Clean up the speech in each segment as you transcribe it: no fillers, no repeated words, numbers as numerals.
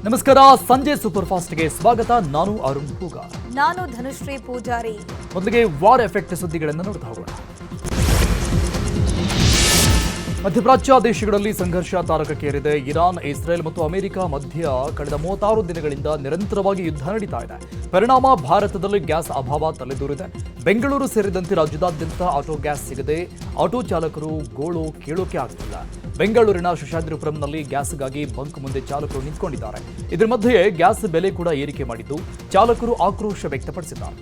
ನಮಸ್ಕಾರ, ಸಂಜೆ ಸೂಪರ್ ಫಾಸ್ಟ್ಗೆ ಸ್ವಾಗತ. ನಾನು ಅರುಣ್ ಭೂಗ. ನಾನು ಧನುಶ್ರೀ ಪೂಜಾರಿ. ಮೊದಲಿಗೆ ವಾರ್ ಎಫೆಕ್ಟ್ ಸುದ್ದಿಗಳನ್ನು ನೋಡ್ತಾ ಹೋಗೋಣ. ಮಧ್ಯಪ್ರಾಚ್ಯ ದೇಶಗಳಲ್ಲಿ ಸಂಘರ್ಷ ತಾರಕಕ್ಕೇರಿದೆ. ಇರಾನ್, ಇಸ್ರೇಲ್ ಮತ್ತು ಅಮೆರಿಕ ಮಧ್ಯ ಕಳೆದ 36 ದಿನಗಳಿಂದ ನಿರಂತರವಾಗಿ ಯುದ್ಧ ನಡೀತಾ ಇದೆ. ಪರಿಣಾಮ ಭಾರತದಲ್ಲಿ ಗ್ಯಾಸ್ ಅಭಾವ ತಲೆದೂರಿದೆ. ಬೆಂಗಳೂರು ಸೇರಿದಂತೆ ರಾಜ್ಯದಾದ್ಯಂತ ಆಟೋ ಗ್ಯಾಸ್ ಸಿಗದೆ ಆಟೋ ಚಾಲಕರು ಗೋಳು ಕೇಳೋಕೆ ಆಗ್ತಿಲ್ಲ. ಬೆಂಗಳೂರಿನ ಶೇಷಾದ್ರಿಪುರಂನಲ್ಲಿ ಗ್ಯಾಸ್ಗಾಗಿ ಬಂಕ್ ಮುಂದೆ ಚಾಲಕರು ನಿಂತ್ಕೊಂಡಿದ್ದಾರೆ. ಇದರ ಮಧ್ಯೆ ಗ್ಯಾಸ್ ಬೆಲೆ ಕೂಡ ಏರಿಕೆ ಮಾಡಿದ್ದು ಚಾಲಕರು ಆಕ್ರೋಶ ವ್ಯಕ್ತಪಡಿಸಿದ್ದಾರೆ.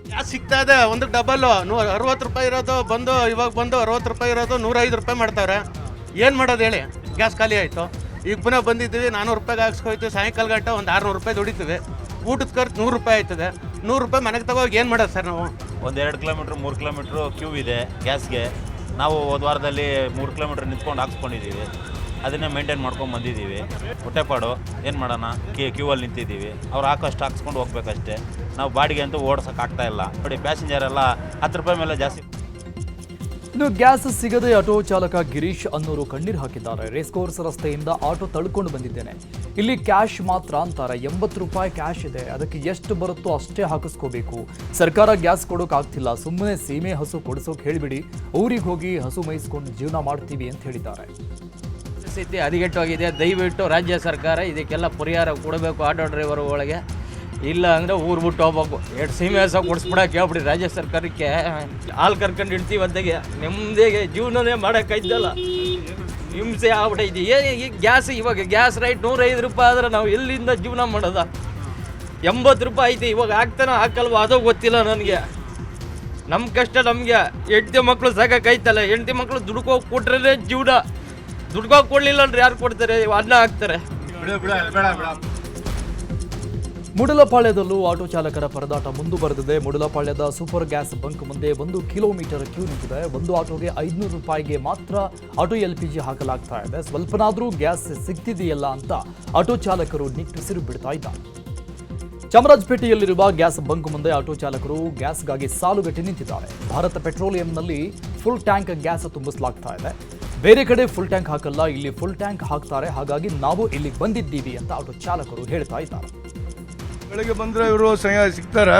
ಗ್ಯಾಸ್ ಸಿಗ್ತಾ ಇದೆ, ಒಂದು ಡಬಲ್ 60 ರೂಪಾಯಿ ಇರೋದು ಇವಾಗ ಬಂದು 60 ರೂಪಾಯಿ ಇರೋದು 105 ರೂಪಾಯಿ ಮಾಡ್ತಾವ್ರೆ. ಏನು ಮಾಡೋದು ಹೇಳಿ? ಗ್ಯಾಸ್ ಖಾಲಿ ಆಯಿತು. ಈಗ ಪುನಃ ಬಂದಿದ್ದೀವಿ, 400 ರೂಪಾಯಿಗೆ ಹಾಕ್ಸ್ಕೊಯ್ತು. ಸಾಯಂಕಾಲ ಗಂಟೆ ಒಂದು 600 ರೂಪಾಯಿ ದುಡಿತೀವಿ. ಊಟದ ಖರ್ಚು 100 ರೂಪಾಯಿ ಆಯ್ತದೆ. 100 ರೂಪಾಯಿ ಮನೆಗೆ ತಗೋಗಿ ಏನು ಮಾಡೋದು ಸರ್? ನಾವು 1-2 ಕಿಲೋಮೀಟ್ರ್ 3 ಕಿಲೋಮೀಟ್ರು ಕ್ಯೂ ಇದೆ ಗ್ಯಾಸ್ಗೆ. ನಾವು ಒಂದು ವಾರದಲ್ಲಿ 3 ಕಿಲೋಮೀಟ್ರ್ ನಿಂತ್ಕೊಂಡು ಹಾಕ್ಸ್ಕೊಂಡಿದ್ದೀವಿ. ಅದನ್ನೇ ಮೇಂಟೈನ್ ಮಾಡ್ಕೊಂಡು ಬಂದಿದ್ದೀವಿ. ಹೊಟ್ಟೆಪಾಡು ಏನು ಮಾಡೋಣ, ಕ್ಯೂ ಅಲ್ಲಿ ನಿಂತಿದ್ದೀವಿ. ಅವ್ರು ಹಾಕೋಷ್ಟು ಹಾಕ್ಸ್ಕೊಂಡು ಹೋಗ್ಬೇಕಷ್ಟೇ. ನಾವು ಬಾಡಿಗೆ ಅಂತೂ ಓಡಿಸೋಕ್ಕಾಗ್ತಾ ಇಲ್ಲ. ನೋಡಿ, ಪ್ಯಾಸೆಂಜರ್ ಎಲ್ಲ 10 ರೂಪಾಯಿ ಮೇಲೆ ಜಾಸ್ತಿ. ಇನ್ನು ಗ್ಯಾಸ್ ಸಿಗದೆ ಆಟೋ ಚಾಲಕ ಗಿರೀಶ್ ಅನ್ನೋರು ಕಣ್ಣೀರು ಹಾಕಿದ್ದಾರೆ. ರೇಸ್ ಕೋರ್ಸ್ ರಸ್ತೆಯಿಂದ ಆಟೋ ತಳ್ಕೊಂಡು ಬಂದಿದ್ದೇನೆ. ಇಲ್ಲಿ ಕ್ಯಾಶ್ ಮಾತ್ರ ಅಂತಾರೆ. 80 ರೂಪಾಯಿ ಕ್ಯಾಶ್ ಇದೆ, ಅದಕ್ಕೆ ಎಷ್ಟು ಬರುತ್ತೋ ಅಷ್ಟೇ ಹಾಕಿಸ್ಕೋಬೇಕು. ಸರ್ಕಾರ ಗ್ಯಾಸ್ ಕೊಡೋಕ್ಕಾಗ್ತಿಲ್ಲ. ಸುಮ್ಮನೆ ಸೀಮೆ ಹಸು ಕೊಡಿಸೋಕೆ ಹೇಳಿಬಿಡಿ, ಊರಿಗೆ ಹೋಗಿ ಹಸು ಮೇಯಿಸ್ಕೊಂಡು ಜೀವನ ಮಾಡ್ತೀವಿ ಅಂತ ಹೇಳಿದ್ದಾರೆ. ಪರಿಸ್ಥಿತಿ ಹದಗೆಟ್ಟೋಗಿದೆ. ದಯವಿಟ್ಟು ರಾಜ್ಯ ಸರ್ಕಾರ ಇದಕ್ಕೆಲ್ಲ ಪರಿಹಾರ ಕೊಡಬೇಕು. ಆಟೋ ಡ್ರೈವರ್ ಒಳಗೆ ಇಲ್ಲ ಅಂದರೆ ಊರು ಬಿಟ್ಟು ಹೋಗ್ಬೇಕು. 2 ಸೀಮೆ ಹಸ ಕೊಡಿಸ್ಬಿಡಕ್ಕೆ ಹೇಳ್ಬಿಡಿ ರಾಜ್ಯ ಸರ್ಕಾರಕ್ಕೆ. ಹಾಲು ಕರ್ಕೊಂಡು ಇಡ್ತೀವಿ ಅಂತಾಗೆ ನೆಮ್ಮದಿಗೆ ಜೀವನನೇ ಮಾಡೋಕ್ಕಾಯ್ತಲ್ಲ. ಹಿಂಸೆ ಆಗ್ಬಿಟ್ಟೈತಿ. ಈ ಗ್ಯಾಸ್ ಇವಾಗ ಗ್ಯಾಸ್ ರೈಟ್ 105 ರೂಪಾಯಿ ಆದರೆ ನಾವು ಎಲ್ಲಿಂದ ಜೀವನ ಮಾಡೋದ? 80 ರೂಪಾಯಿ ಐತಿ. ಇವಾಗ ಹಾಕ್ತಾನೋ ಹಾಕಲ್ವ ಅದೋ ಗೊತ್ತಿಲ್ಲ ನನಗೆ. ನಮ್ಮ ಕಷ್ಟ ನಮಗೆ. ಹೆಂಡತಿ ಮಕ್ಕಳು ಸಾಕಾಯ್ತಲ್ಲ. ಹೆಂಡತಿ ಮಕ್ಕಳು ದುಡ್ಕೋಗಿ ಕೊಟ್ರೆ ಜೀವನ. ದುಡ್ಕೋಗಿ ಕೊಡಲಿಲ್ಲ ಅಂದ್ರೆ ಯಾರು ಕೊಡ್ತಾರೆ? ಅನ್ನ ಹಾಕ್ತಾರೆ. ಮುಡಲಪಾಳ್ಯದಲ್ಲೂ ಆಟೋ ಚಾಲಕರ ಪರದಾಟ ಮುಂದುವರೆದಿದೆ. ಮುಡಲಪಾಳ್ಯದ ಸೂಪರ್ ಗ್ಯಾಸ್ ಬಂಕ್ ಮುಂದೆ 1 ಕಿಲೋಮೀಟರ್ ಕ್ಯೂ ನಿಂತಿದೆ. ಒಂದು ಆಟೋಗೆ 500 ರೂಪಾಯಿಗೆ ಮಾತ್ರ ಆಟೋ LPG ಹಾಕಲಾಗ್ತಾ ಇದೆ. ಸ್ವಲ್ಪನಾದರೂ ಗ್ಯಾಸ್ ಸಿಗ್ತಿದೆಯಲ್ಲ ಅಂತ ಆಟೋ ಚಾಲಕರು ನಿಟ್ಟುಸಿರು ಬಿಡ್ತಾ ಇದ್ದಾರೆ. ಚಾಮರಾಜಪೇಟೆಯಲ್ಲಿರುವ ಗ್ಯಾಸ್ ಬಂಕ್ ಮುಂದೆ ಆಟೋ ಚಾಲಕರು ಗ್ಯಾಸ್ಗಾಗಿ ಸಾಲುಗಟ್ಟಿ ನಿಂತಿದ್ದಾರೆ. ಭಾರತ ಪೆಟ್ರೋಲಿಯಂನಲ್ಲಿ ಫುಲ್ ಟ್ಯಾಂಕ್ ಗ್ಯಾಸ್ ತುಂಬಿಸಲಾಗ್ತಾ ಇದೆ. ಬೇರೆ ಕಡೆ ಫುಲ್ ಟ್ಯಾಂಕ್ ಹಾಕಲ್ಲ, ಇಲ್ಲಿ ಫುಲ್ ಟ್ಯಾಂಕ್ ಹಾಕ್ತಾರೆ. ಹಾಗಾಗಿ ನಾವು ಇಲ್ಲಿಗೆ ಬಂದಿದ್ದೀವಿ ಅಂತ ಆಟೋ ಚಾಲಕರು ಹೇಳ್ತಾ ಇದ್ದಾರೆ. ಬೆಳಗ್ಗೆ ಬಂದರೆ ಇವರು ಸಿಗ್ತಾರೆ,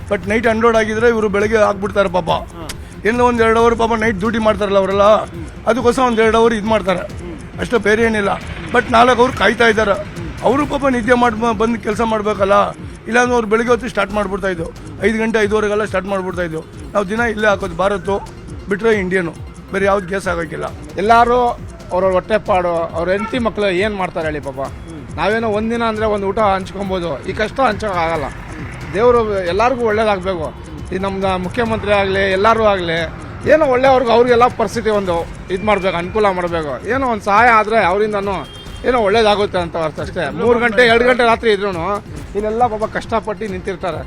ಬಟ್ ನೈಟ್ ಅನ್ಲೋಡ್ ಆಗಿದ್ರೆ ಇವರು ಬೆಳಗ್ಗೆ ಹಾಕ್ಬಿಡ್ತಾರೆ ಪಾಪ. ಏನೋ 1-2 ಅವರ್ ಪಾಪ ನೈಟ್ ಡ್ಯೂಟಿ ಮಾಡ್ತಾರಲ್ಲ ಅವರೆಲ್ಲ, ಅದಕ್ಕೋಸ್ಕರ 1-2 ಅವರ್ ಇದು ಮಾಡ್ತಾರೆ ಅಷ್ಟೇ, ಬೇರೆ ಏನಿಲ್ಲ. ಬಟ್ 4 ಅವರ್ ಕಾಯ್ತಾ ಇದ್ದಾರೆ. ಅವರು ಪಾಪ ನಿದ್ದೆ ಬಂದು ಕೆಲಸ ಮಾಡಬೇಕಲ್ಲ. ಇಲ್ಲಾಂದ್ರೆ ಅವ್ರು ಬೆಳಗ್ಗೆ ಹೊತ್ತು ಸ್ಟಾರ್ಟ್ ಮಾಡಿಬಿಡ್ತಾ ಇದ್ದು, 5 ಗಂಟೆ 5:15ಗೆಲ್ಲ ಸ್ಟಾರ್ಟ್ ಮಾಡಿಬಿಡ್ತಾ ಇದ್ದು. ನಾವು ದಿನ ಇಲ್ಲೇ ಹಾಕೋದು, ಭಾರತು ಬಿಟ್ಟರೆ ಇಂಡಿಯನು, ಬೇರೆ ಯಾವ್ದು ಗ್ಯಾಸ್ ಆಗೋಕ್ಕಿಲ್ಲ. ಎಲ್ಲರೂ ಅವ್ರವ್ರ ಹೊಟ್ಟೆಪಾಡು, ಅವ್ರ ಹೆಂಡತಿ ಮಕ್ಕಳು ಏನು ಮಾಡ್ತಾರೆ ಹೇಳಿ ಪಾಪ. ನಾವೇನೋ ಒಂದಿನ ಅಂದರೆ ಒಂದು ಊಟ ಹಂಚ್ಕೊಬೋದು, ಈ ಕಷ್ಟ ಹಂಚೋಕ್ಕಾಗಲ್ಲ. ದೇವರು ಎಲ್ಲರಿಗೂ ಒಳ್ಳೇದಾಗಬೇಕು. ಈ ನಮ್ದು ಮುಖ್ಯಮಂತ್ರಿ ಆಗಲಿ ಎಲ್ಲರೂ ಆಗಲಿ ಏನೋ ಒಳ್ಳೆಯವ್ರಿಗೆ ಅವ್ರಿಗೆಲ್ಲ ಪರಿಸ್ಥಿತಿ ಒಂದು ಇದು ಮಾಡಬೇಕು, ಅನುಕೂಲ ಮಾಡಬೇಕು. ಏನೋ ಒಂದು ಸಹಾಯ ಆದರೆ ಅವರಿಂದನೂ ಏನೋ ಒಳ್ಳೇದಾಗುತ್ತೆ ಅಂತ ಅರ್ಥ ಅಷ್ಟೇ. 3 ಗಂಟೆ 2 ಗಂಟೆ ರಾತ್ರಿ ಇದ್ರೂ ಇಲ್ಲೆಲ್ಲ ಪಾಪ ಕಷ್ಟಪಟ್ಟು ನಿಂತಿರ್ತಾರೆ.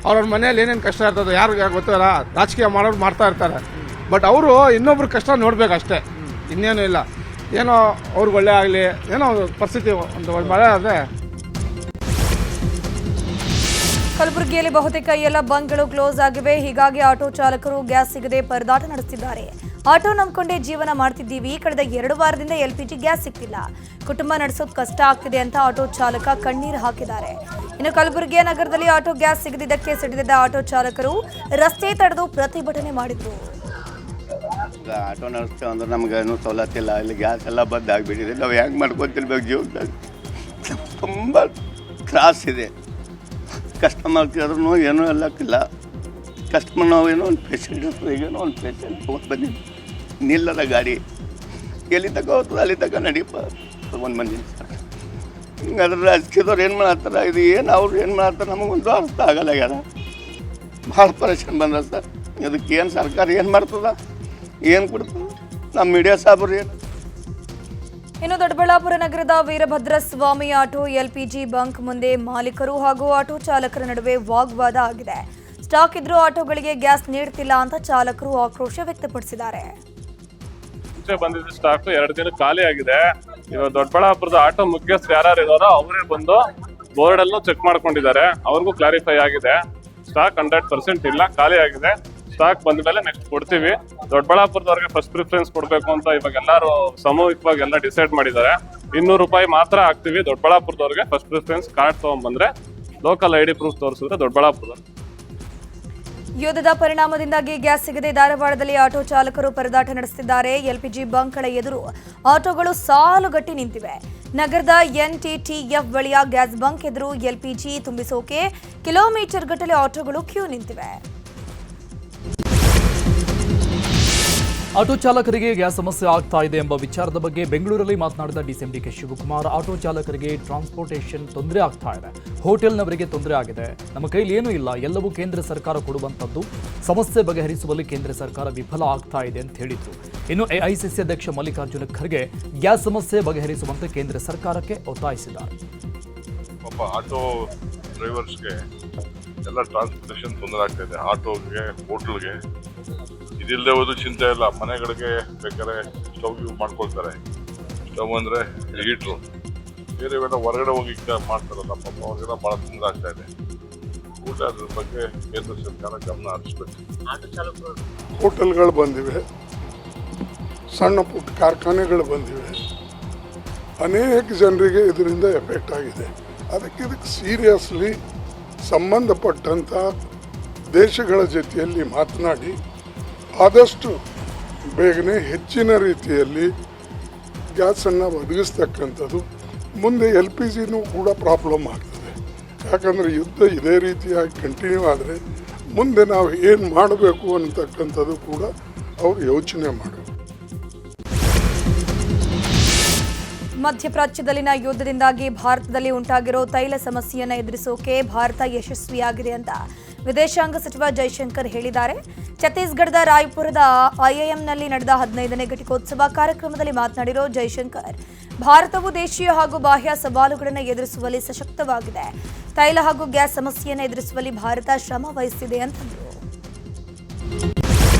ಅವ್ರವ್ರ ಮನೇಲಿ ಏನೇನು ಕಷ್ಟ ಇರ್ತದೆ ಯಾರಿಗೆ ಗೊತ್ತಿಲ್ಲ. ರಾಜಕೀಯ ಮಾಡೋರು ಮಾಡ್ತಾ ಇರ್ತಾರೆ, ಬಟ್ ಅವರು ಇನ್ನೊಬ್ರ ಕಷ್ಟ ನೋಡ್ಬೇಕಷ್ಟೇ, ಇನ್ನೇನು ಇಲ್ಲ. ಏನೋ ಅವ್ರಿಗೆ ಒಳ್ಳೆ ಆಗಲಿ, ಏನೋ ಪರಿಸ್ಥಿತಿ ಒಂದು ಮಳೆ ಆದರೆ. ಕಲಬುರಗಿಯಲ್ಲಿ ಬಹುತೇಕ ಎಲ್ಲ ಬಂಕ್ಗಳು ಕ್ಲೋಸ್ ಆಗಿವೆ. ಹೀಗಾಗಿ ಆಟೋ ಚಾಲಕರು ಗ್ಯಾಸ್ ಸಿಗದೆ ಪರದಾಟ ನಡೆಸುತ್ತಿದ್ದಾರೆ. ಆಟೋ ನಂಬಿಕೊಂಡೇ ಜೀವನ ಮಾಡ್ತಿದ್ದೀವಿ. ಕಳೆದ 2 ವಾರದಿಂದ LPG ಗ್ಯಾಸ್ ಸಿಗ್ತಿಲ್ಲ. ಕುಟುಂಬ ನಡೆಸೋದು ಕಷ್ಟ ಆಗ್ತಿದೆ ಅಂತ ಆಟೋ ಚಾಲಕ ಕಣ್ಣೀರು ಹಾಕಿದ್ದಾರೆ. ಇನ್ನು ಕಲಬುರಗಿಯ ನಗರದಲ್ಲಿ ಆಟೋ ಗ್ಯಾಸ್ ಸಿಗದಿದ್ದಕ್ಕೆ ಸಿಡಿದ ಆಟೋ ಚಾಲಕರು ರಸ್ತೆ ತಡೆದು ಪ್ರತಿಭಟನೆ ಮಾಡಿದ್ರು. ಆಟೋ ನಡೆಸ್ತೇವೆ ಅಂದ್ರೆ ನಮ್ಗೆ ಏನೂ ಸವಲತ್ತಿಲ್ಲ. ಇಲ್ಲಿ ಗ್ಯಾಸ್ ಎಲ್ಲ ಬಂದ್ ಆಗಿಬಿಟ್ಟಿದೆ. ನಾವು ಹೆಂಗೆ ಮಾಡ್ಕೊತಿರ್ಬೇಕು ಜೀವನದಾಗ? ತುಂಬ ತ್ರಾಸಿದೆ. ಕಸ್ಟಮರ್ ಕೇಳಿದ್ರೂ ಏನೂ ಎಲ್ಲಕ್ಕಿಲ್ಲ. ಕಸ್ಟಮರ್ ನಾವು ಏನೋ ಒಂದು ಪೇಷೆಂಟ್ ಇರ್ತದೆ, ಈಗೇನೋ ಒಂದು ಪೇಷೆಂಟ್ ಹೋಗಿ ಬಂದಿದ್ದು ನಿಲ್ಲದ ಗಾಡಿ ಎಲ್ಲಿ ತಗೋ ಹೋಗ್ತದೆ ಅಲ್ಲಿ ತಗ ನಡೀಪ ಒಂದು ಮಂದಿ. ಹಿಂಗಾದ್ರೆ ರಾಜಕೀಯದವ್ರು ಏನು ಮಾಡತ್ತಾರ, ಇದು ಏನು ಅವ್ರು ಏನು ಮಾಡತ್ತಾರೆ ನಮಗೊಂದು ಅರ್ಥ ಆಗಲ್ಲ. ಯಾರ ಭಾಳ ಪರೇಶಾನ್ ಬಂದ ಸರ್. ಇದಕ್ಕೆ ಏನು ಸರ್ಕಾರ ಏನು ಮಾಡ್ತದ, ಏನು ಕೊಡ್ತದೆ? ನಮ್ಮ ಮೀಡಿಯಾ ಸಾಬ್ರು ಏನು. ಇನ್ನು ದೊಡ್ಡಬಳ್ಳಾಪುರ ನಗರದ Veerabhadra Swamy auto LPG bunk ಮುಂದೆ ಮಾಲೀಕರು ಹಾಗೂ ಆಟೋ ಚಾಲಕರ ನಡುವೆ ವಾಗ್ವಾದ ಆಗಿದೆ. ಸ್ಟಾಕ್ ಇದ್ರೂ ಆಟೋಗಳಿಗೆ ಗ್ಯಾಸ್ ನೀಡ್ತಿಲ್ಲ ಅಂತ ಚಾಲಕರು ಆಕ್ರೋಶ ವ್ಯಕ್ತಪಡಿಸಿದ್ದಾರೆ. ಬಂದಿದ್ದ ಸ್ಟಾಕ್ 2 ದಿನ ಖಾಲಿ ಆಗಿದೆ. ಇವಾಗ ದೊಡ್ಡಬಳ್ಳಾಪುರದ ಆಟೋ ಮುಖ್ಯಸ್ಥರು ಯಾರು ಇದಾರೋ ಅವರೇ ಬಂದು ಬೋರ್ಡ್ ಅಲ್ಲೂ ಚೆಕ್ ಮಾಡ್ಕೊಂಡಿದ್ದಾರೆ. ಅವ್ರಿಗೂ ಕ್ಲಾರಿಫೈ ಆಗಿದೆ, ಸ್ಟಾಕ್ 100% ಇಲ್ಲ, ಖಾಲಿ ಆಗಿದೆ. ಸ್ಟಾಕ್ ಬಂದ ಮೇಲೆ ನೆಕ್ಸ್ಟ್ ಕೊಡ್ತೀವಿ. ದೊಡ್ಡಬಳ್ಳಾಪುರದವ್ರಿಗೆ ಫಸ್ಟ್ ಪ್ರಿಫರೆನ್ಸ್ ಕೊಡಬೇಕು ಅಂತ ಇವಾಗ ಎಲ್ಲರೂ ಸಾಮೂಹಿಕವಾಗಿ ಎಲ್ಲ ಡಿಸೈಡ್ ಮಾಡಿದ್ದಾರೆ. 200 ಮಾತ್ರ ಹಾಕ್ತೀವಿ ದೊಡ್ಡಬಳ್ಳಾಪುರದವ್ರಿಗೆ. ಫಸ್ಟ್ ಪ್ರಿಫರೆನ್ಸ್ ಕಾರ್ಡ್ ತೊಗೊಂಡ್ಬಂದ್ರೆ ಲೋಕಲ್ ID ಪ್ರೂಫ್ ತೋರಿಸಿದ್ರೆ ದೊಡ್ಡಬಳ್ಳಾಪುರ. ಯುದ್ಧದ ಪರಿಣಾಮದಿಂದಾಗಿ ಗ್ಯಾಸ್ ಸಿಗದೆ ಧಾರವಾಡದಲ್ಲಿ ಆಟೋ ಚಾಲಕರು ಪರದಾಟ ನಡೆಸುತ್ತಿದ್ದಾರೆ. LPG ಬಂಕ್ಗಳ ಎದುರು ಆಟೋಗಳು ಸಾಲುಗಟ್ಟಿ ನಿಂತಿವೆ. ನಗರದ NTTF ಬಳಿಯ ಗ್ಯಾಸ್ ಬಂಕ್ ಎದುರು LPG ತುಂಬಿಸೋಕೆ ಕಿಲೋಮೀಟರ್ ಗಟ್ಟಲೆ ಆಟೋಗಳು ಕ್ಯೂ ನಿಂತಿವೆ. ಆಟೋ ಚಾಲಕರಿಗೆ ಗ್ಯಾಸ್ ಸಮಸ್ಯೆ ಆಗ್ತಾ ಇದೆ ಎಂಬ ವಿಚಾರದ ಬಗ್ಗೆ ಬೆಂಗಳೂರಲ್ಲಿ ಮಾತನಾಡಿದ DCM DK ಶಿವಕುಮಾರ್, ಆಟೋ ಚಾಲಕರಿಗೆ ಟ್ರಾನ್ಸ್ಪೋರ್ಟೇಷನ್ ತೊಂದರೆ ಆಗ್ತಾ ಇದೆ, ಹೋಟೆಲ್ನವರಿಗೆ ತೊಂದರೆ ಆಗಿದೆ, ನಮ್ಮ ಕೈಲಿ ಏನೂ ಇಲ್ಲ, ಎಲ್ಲವೂ ಕೇಂದ್ರ ಸರ್ಕಾರ ಕೊಡುವಂಥದ್ದು, ಸಮಸ್ಯೆ ಬಗೆಹರಿಸುವಲ್ಲಿ ಕೇಂದ್ರ ಸರ್ಕಾರ ವಿಫಲ ಆಗ್ತಾ ಇದೆ ಅಂತ ಹೇಳಿದ್ರು. ಇನ್ನು AICC ಅಧ್ಯಕ್ಷ ಮಲ್ಲಿಕಾರ್ಜುನ ಖರ್ಗೆ ಗ್ಯಾಸ್ ಸಮಸ್ಯೆ ಬಗೆಹರಿಸುವಂತೆ ಕೇಂದ್ರ ಸರ್ಕಾರಕ್ಕೆ ಒತ್ತಾಯಿಸಿದ್ದಾರೆ. ಪಾಪ ಆಟೋ ಡ್ರೈವರ್ಸ್ಗೆ ಎಲ್ಲ ಟ್ರಾನ್ಸ್ಪೋರ್ಟೇಷನ್ ತೊಂದರೆ ಆಗ್ತಾ ಇದೆ. ಆಟೋಗೆ, ಹೋಟೆಲ್ಗೆ ಇದಿಲ್ಲದೆ ಹೋದ್ರು ಚಿಂತೆ ಇಲ್ಲ. ಮನೆಗಳಿಗೆ ಬೇಕಾದ್ರೆ ಸ್ಟವ್ ಯೂಸ್ ಮಾಡ್ಕೊಳ್ತಾರೆ. ಸ್ಟವ್ ಅಂದರೆ ಹೀಟ್ರು, ಬೇರೆವೆಲ್ಲ ಹೊರಗಡೆ ಹೋಗಿ ಮಾಡ್ತಾರಲ್ಲ, ಪಾಪ ಅವ್ರಿಗೆಲ್ಲ ಭಾಳ ತೊಂದರೆ ಆಗ್ತಾ ಇದೆ. ಊಟ ಅದ್ರ ಬಗ್ಗೆ ಕೇಂದ್ರ ಸರ್ಕಾರ ಗಮನ ಹರಿಸ್ಬೇಕು. ಹೋಟೆಲ್ಗಳು ಬಂದಿವೆ, ಸಣ್ಣ ಪುಟ್ಟ ಕಾರ್ಖಾನೆಗಳು ಬಂದಿವೆ, ಅನೇಕ ಜನರಿಗೆ ಇದರಿಂದ ಎಫೆಕ್ಟ್ ಆಗಿದೆ. ಇದಕ್ಕೆ ಸೀರಿಯಸ್ಲಿ ಸಂಬಂಧಪಟ್ಟಂಥ ದೇಶಗಳ ಜೊತೆಯಲ್ಲಿ ಮಾತನಾಡಿ ಆದಷ್ಟು ಬೇಗನೆ ಹೆಚ್ಚಿನ ರೀತಿಯಲ್ಲಿ ಗ್ಯಾಸನ್ನು ಒದಗಿಸ್ತಕ್ಕಂಥದ್ದು. ಮುಂದೆ LPGನೂ ಕೂಡ ಪ್ರಾಬ್ಲಮ್ ಆಗ್ತದೆ. ಯಾಕಂದರೆ ಯುದ್ಧ ಇದೇ ರೀತಿಯಾಗಿ ಕಂಟಿನ್ಯೂ ಆದರೆ ಮುಂದೆ ನಾವು ಏನು ಮಾಡಬೇಕು ಅಂತಕ್ಕಂಥದ್ದು ಕೂಡ ಅವರು ಯೋಚನೆ ಮಾಡಬೇಕು. ಮಧ್ಯಪ್ರಾಚ್ಯದಲ್ಲಿನ ಯುದ್ಧದಿಂದಾಗಿ ಭಾರತದಲ್ಲಿ ಉಂಟಾಗಿರೋ ತೈಲ ಸಮಸ್ಯೆಯನ್ನು ಎದುರಿಸೋಕೆ ಭಾರತ ಯಶಸ್ವಿಯಾಗಿದೆ ಅಂತ ವಿದೇಶಾಂಗ ಸಚಿವ ಜೈಶಂಕರ್ ಹೇಳಿದ್ದಾರೆ. ಛತ್ತೀಸ್ಗಢದ ರಾಯ್ಪುರದ IIMನಲ್ಲಿ ನಡೆದ 15ನೇ ಘಟಿಕೋತ್ಸವ ಕಾರ್ಯಕ್ರಮದಲ್ಲಿ ಮಾತನಾಡಿರೋ ಜೈಶಂಕರ್, ಭಾರತವು ದೇಶೀಯ ಹಾಗೂ ಬಾಹ್ಯ ಸವಾಲುಗಳನ್ನು ಎದುರಿಸುವಲ್ಲಿ ಸಶಕ್ತವಾಗಿದೆ. ತೈಲ ಹಾಗೂ ಗ್ಯಾಸ್ ಸಮಸ್ಯೆಯನ್ನು ಎದುರಿಸುವಲ್ಲಿ ಭಾರತ ಶ್ರಮ ವಹಿಸಿದೆ ಅಂತಂದರು.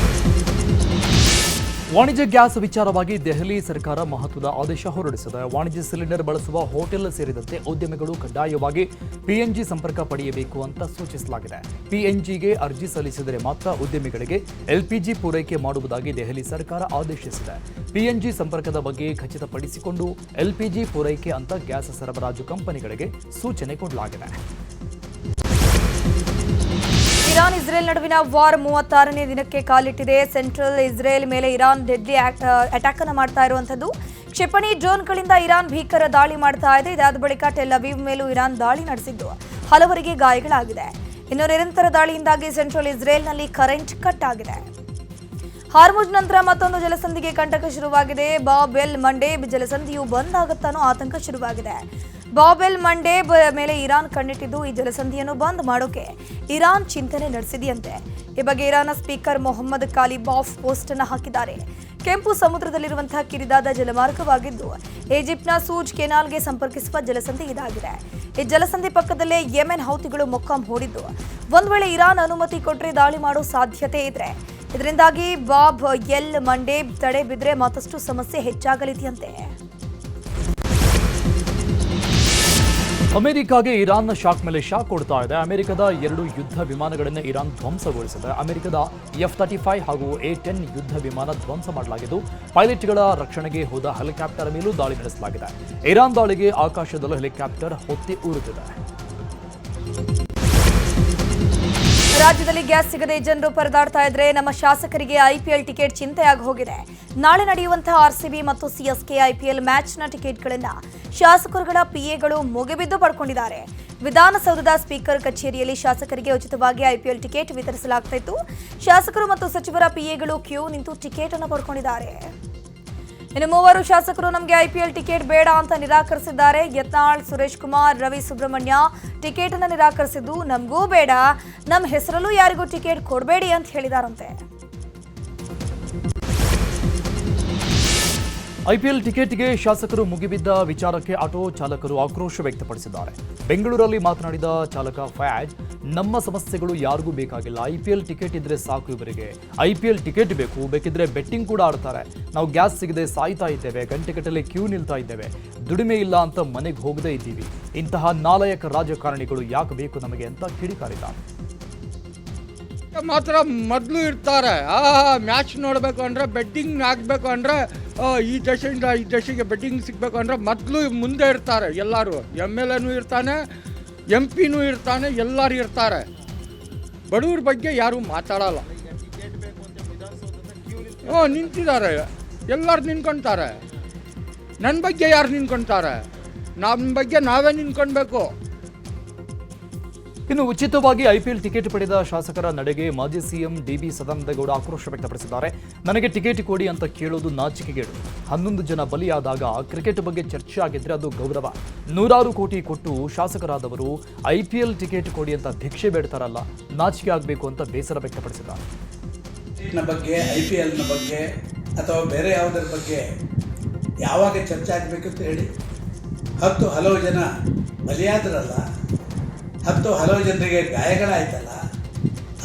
ವಾಣಿಜ್ಯ ಗ್ಯಾಸ್ ವಿಚಾರವಾಗಿ ದೆಹಲಿ ಸರ್ಕಾರ ಮಹತ್ವದ ಆದೇಶ ಹೊರಡಿಸಿದೆ. ವಾಣಿಜ್ಯ ಸಿಲಿಂಡರ್ ಬಳಸುವ ಹೋಟೆಲ್ ಸೇರಿದಂತೆ ಉದ್ಯಮಿಗಳು ಕಡ್ಡಾಯವಾಗಿ PNG ಸಂಪರ್ಕ ಪಡೆಯಬೇಕು ಅಂತ ಸೂಚಿಸಲಾಗಿದೆ. PNGಗೆ ಅರ್ಜಿ ಸಲ್ಲಿಸಿದರೆ ಮಾತ್ರ ಉದ್ಯಮಿಗಳಿಗೆ LPG ಪೂರೈಕೆ ಮಾಡುವುದಾಗಿ ದೆಹಲಿ ಸರ್ಕಾರ ಆದೇಶಿಸಿದೆ. PNG ಸಂಪರ್ಕದ ಬಗ್ಗೆ ಖಚಿತಪಡಿಸಿಕೊಂಡು LPG ಪೂರೈಕೆ ಅಂತ ಗ್ಯಾಸ್ ಸರಬರಾಜು ಕಂಪನಿಗಳಿಗೆ ಸೂಚನೆ ಕೊಡಲಾಗಿದೆ. ಇರಾನ್ ಇಸ್ರೇಲ್ ನಡುವಿನ ವಾರ್ 36ನೇ ದಿನಕ್ಕೆ ಕಾಲಿಟ್ಟಿದೆ. ಸೆಂಟ್ರಲ್ ಇಸ್ರೇಲ್ ಮೇಲೆ ಇರಾನ್ ಡೆಡ್ಲಿ ಅಟ್ಯಾಕ್ ಅನ್ನು ಮಾಡ್ತಾ ಇರುವಂತದ್ದು. ಕ್ಷಿಪಣಿ ಡ್ರೋನ್ಗಳಿಂದ ಇರಾನ್ ಭೀಕರ ದಾಳಿ ಮಾಡ್ತಾ ಇದೆ. ಇದಾದ ಬಳಿಕ ಟೆಲ್ ಅವೀವ್ ಮೇಲೂ ಇರಾನ್ ದಾಳಿ ನಡೆಸಿದ್ದು ಹಲವರಿಗೆ ಗಾಯಗಳಾಗಿದೆ. ಇನ್ನು ನಿರಂತರ ದಾಳಿಯಿಂದಾಗಿ ಸೆಂಟ್ರಲ್ ಇಸ್ರೇಲ್ನಲ್ಲಿ ಕರೆಂಟ್ ಕಟ್ ಆಗಿದೆ. ಹಾರ್ಮುಜ್ ನಂತರ ಮತ್ತೊಂದು ಜಲಸಂಧಿಗೆ ಕಂಟಕ ಶುರುವಾಗಿದೆ. ಬಾಬ್ ಎಲ್ ಮಂಡೇಬ್ ಜಲಸಂಧಿಯು ಬಂದ್ ಆಗುತ್ತಾನೋ ಆತಂಕ ಶುರುವಾಗಿದೆ. ಬಾಬ್ ಎಲ್ ಮಂಡೇಬ್ ಮೇಲೆ ಇರಾನ್ ಕಣ್ಣಿಟ್ಟಿದ್ದು ಈ ಜಲಸಂಧಿಯನ್ನು ಬಂದ್ ಮಾಡೋಕೆ ಇರಾನ್ ಚಿಂತನೆ ನಡೆಸಿದೆಯಂತೆ. ಈ ಬಗ್ಗೆ ಇರಾನ್ನ ಸ್ಪೀಕರ್ ಮೊಹಮ್ಮದ್ ಕಾಲಿಬಾಫ್ ಪೋಸ್ಟ್ ಅನ್ನು ಹಾಕಿದ್ದಾರೆ. ಕೆಂಪು ಸಮುದ್ರದಲ್ಲಿರುವಂತಹ ಕಿರಿದಾದ ಜಲಮಾರ್ಗವಾಗಿದ್ದು ಈಜಿಪ್ಟ್ನ ಸೂಜ್ ಕೆನಾಲ್ಗೆ ಸಂಪರ್ಕಿಸುವ ಜಲಸಂಧಿ ಇದಾಗಿದೆ. ಈ ಜಲಸಂಧಿ ಪಕ್ಕದಲ್ಲೇ ಯೆಮೆನ್ ಹೌತಿಗಳು ಮೊಕ್ಕಾಂ ಹೂಡಿದ್ದು ಒಂದ್ ವೇಳೆ ಇರಾನ್ ಅನುಮತಿ ಕೊಟ್ಟರೆ ದಾಳಿ ಮಾಡೋ ಸಾಧ್ಯತೆ ಇದ್ರೆ ಇದರಿಂದಾಗಿ ಬಾಬ್ ಎಲ್ ಮಂಡೇಬ್ ತಡೆ ಬಿದ್ರೆ ಮತ್ತಷ್ಟು ಸಮಸ್ಯೆ ಹೆಚ್ಚಾಗಲಿದೆಯಂತೆ. ಅಮೆರಿಕಾಗೆ ಇರಾನ್ನ ಶಾಕ್ ಮೇಲೆ ಶಾಕ್ ಕೊಡ್ತಾ ಇದೆ. ಅಮೆರಿಕದ 2 ಯುದ್ಧ ವಿಮಾನಗಳನ್ನು ಇರಾನ್ ಧ್ವಂಸಗೊಳಿಸಿದೆ. ಅಮೆರಿಕದ F-35 ಹಾಗೂ A-10 ಯುದ್ಧ ವಿಮಾನ ಧ್ವಂಸ ಮಾಡಲಾಗಿದ್ದು ಪೈಲಟ್ಗಳ ರಕ್ಷಣೆಗೆ ಹೋದ ಹೆಲಿಕಾಪ್ಟರ್ ಮೇಲೂ ದಾಳಿ ನಡೆಸಲಾಗಿದೆ. ಇರಾನ್ ದಾಳಿಗೆ ಆಕಾಶದಲ್ಲೂ ಹೆಲಿಕಾಪ್ಟರ್ ಹೊತ್ತಿ ಉರುಳಿದೆ. ರಾಜ್ಯದಲ್ಲಿ ಗ್ಯಾಸ್ ಸಿಗದೆ ಜನರು ಪರದಾಡ್ತಾ ಇದ್ರೆ ನಮ್ಮ ಶಾಸಕರಿಗೆ IPL ಟಿಕೆಟ್ ಚಿಂತೆಯಾಗಿ ಹೋಗಿದೆ. ನಾಳೆ ನಡೆಯುವಂತಹ RCB ಮತ್ತು CSK IPL ಮ್ಯಾಚ್ನ ಟಿಕೆಟ್ಗಳನ್ನು ಶಾಸಕರುಗಳ PAಗಳು ಮುಗಿಬಿದ್ದು ಪಡ್ಕೊಂಡಿದ್ದಾರೆ. ವಿಧಾನಸೌಧದ ಸ್ಪೀಕರ್ ಕಚೇರಿಯಲ್ಲಿ ಶಾಸಕರಿಗೆ ಉಚಿತವಾಗಿ IPL ಟಿಕೆಟ್ ವಿತರಿಸಲಾಗ್ತಾ ಇತ್ತು. ಶಾಸಕರು ಮತ್ತು ಸಚಿವರ PAಗಳು ಕ್ಯೂ ನಿಂತು ಟಿಕೆಟ್ ಅನ್ನು ಪಡ್ಕೊಂಡಿದ್ದಾರೆ. ಇನ್ನು 3 ಶಾಸಕರು ನಮಗೆ IPL ಟಿಕೆಟ್ ಬೇಡ ಅಂತ ನಿರಾಕರಿಸಿದ್ದಾರೆ. ಯತ್ನಾಳ್, ಸುರೇಶ್ ಕುಮಾರ್, ರವಿ ಸುಬ್ರಹ್ಮಣ್ಯ ಟಿಕೆಟ್ ಅನ್ನು ನಿರಾಕರಿಸಿದ್ದು ನಮಗೂ ಬೇಡ, ನಮ್ಮ ಹೆಸರಲ್ಲೂ ಯಾರಿಗೂ ಟಿಕೆಟ್ ಕೊಡಬೇಡಿ ಅಂತ ಹೇಳಿದಾರಂತೆ. IPL ಟಿಕೆಟ್ಗೆ ಶಾಸಕರು ಮುಗಿಬಿದ್ದ ವಿಚಾರಕ್ಕೆ ಆಟೋ ಚಾಲಕರು ಆಕ್ರೋಶ ವ್ಯಕ್ತಪಡಿಸಿದ್ದಾರೆ. ಬೆಂಗಳೂರಲ್ಲಿ ಮಾತನಾಡಿದ ಚಾಲಕ ಫಯಾಜ್, ನಮ್ಮ ಸಮಸ್ಯೆಗಳು ಯಾರಿಗೂ ಬೇಕಾಗಿಲ್ಲ, IPL ಟಿಕೆಟ್ ಇದ್ರೆ ಸಾಕು, ಇವರಿಗೆ IPL ಟಿಕೆಟ್ ಬೇಕು, ಬೇಕಿದ್ರೆ ಬೆಟ್ಟಿಂಗ್ ಕೂಡ ಆಡ್ತಾರೆ. ನಾವು ಗ್ಯಾಸ್ ಸಿಗದೆ ಸಾಯ್ತಾ ಇದ್ದೇವೆ, ಗಂಟೆಗಟ್ಟಲೆ ಕ್ಯೂ ನಿಲ್ತಾ ಇದ್ದೇವೆ, ದುಡಿಮೆ ಇಲ್ಲ ಅಂತ ಮನೆಗೆ ಹೋಗದೇ ಇದ್ದೀವಿ. ಇಂತಹ ನಾಲಾಯಕ ರಾಜಕಾರಣಿಗಳು ಯಾಕೆ ಬೇಕು ನಮಗೆ ಅಂತ ಕಿಡಿಕಾರಿದ್ದಾರೆ. ಮಾತ್ರ ಮೊದಲು ಇರ್ತಾರೆ. ಮ್ಯಾಚ್ ನೋಡಬೇಕು ಅಂದರೆ ಬೆಟ್ಟಿಂಗ್ ಆಗಬೇಕು ಅಂದರೆ ಈ ದೇಶದಿಂದ ಈ ದೇಶಕ್ಕೆ ಬೆಟ್ಟಿಂಗ್ ಸಿಗಬೇಕು ಅಂದರೆ ಮೊದಲು ಮುಂದೆ ಇರ್ತಾರೆ ಎಲ್ಲರೂ. MLAನೂ ಇರ್ತಾನೆ, MP ಇರ್ತಾನೆ, ಎಲ್ಲರೂ ಇರ್ತಾರೆ. ಬಡವ್ರ ಬಗ್ಗೆ ಯಾರೂ ಮಾತಾಡಲ್ಲ. ನಿಂತಿದ್ದಾರೆ, ಎಲ್ಲರೂ ನಿಂತ್ಕೊಳ್ತಾರೆ. ನನ್ನ ಬಗ್ಗೆ ಯಾರು ನಿಂತ್ಕೊಳ್ತಾರೆ? ನಮ್ಮ ಬಗ್ಗೆ ನಾವೇ ನಿಂತ್ಕೊಳ್ಬೇಕು. ಇನ್ನು ಉಚಿತವಾಗಿ IPL ಟಿಕೆಟ್ ಪಡೆದ ಶಾಸಕರ ನಡೆಗೆ ಮಾಜಿ CM DB ಸದಾನಂದಗೌಡ ಆಕ್ರೋಶ ವ್ಯಕ್ತಪಡಿಸಿದ್ದಾರೆ. ನನಗೆ ಟಿಕೆಟ್ ಕೊಡಿ ಅಂತ ಕೇಳೋದು ನಾಚಿಕೆಗೇಡು. 11 ಜನ ಬಲಿಯಾದಾಗ ಕ್ರಿಕೆಟ್ ಬಗ್ಗೆ ಚರ್ಚೆ ಆಗಿದ್ರೆ ಅದು ಗೌರವ. 100 ಕೋಟಿ ಕೊಟ್ಟು ಶಾಸಕರಾದವರು IPL ಟಿಕೆಟ್ ಕೊಡಿ ಅಂತ ಭಿಕ್ಷೆ ಬೇಡ್ತಾರಲ್ಲ, ನಾಚಿಕೆ ಆಗಬೇಕು ಅಂತ ಬೇಸರ ವ್ಯಕ್ತಪಡಿಸಿದ್ದಾರೆ. ಬಗ್ಗೆ IPLನ ಬಗ್ಗೆ ಅಥವಾ ಬೇರೆ ಯಾವುದರ ಬಗ್ಗೆ ಯಾವಾಗ ಚರ್ಚೆ ಆಗಬೇಕು ಅಂತ ಹೇಳಿ, ಹಲವು ಜನ ಬಲಿಯಾದ್ರಲ್ಲ, ಹಲವು ಜನರಿಗೆ ಗಾಯಗಳಾಯ್ತಲ್ಲ,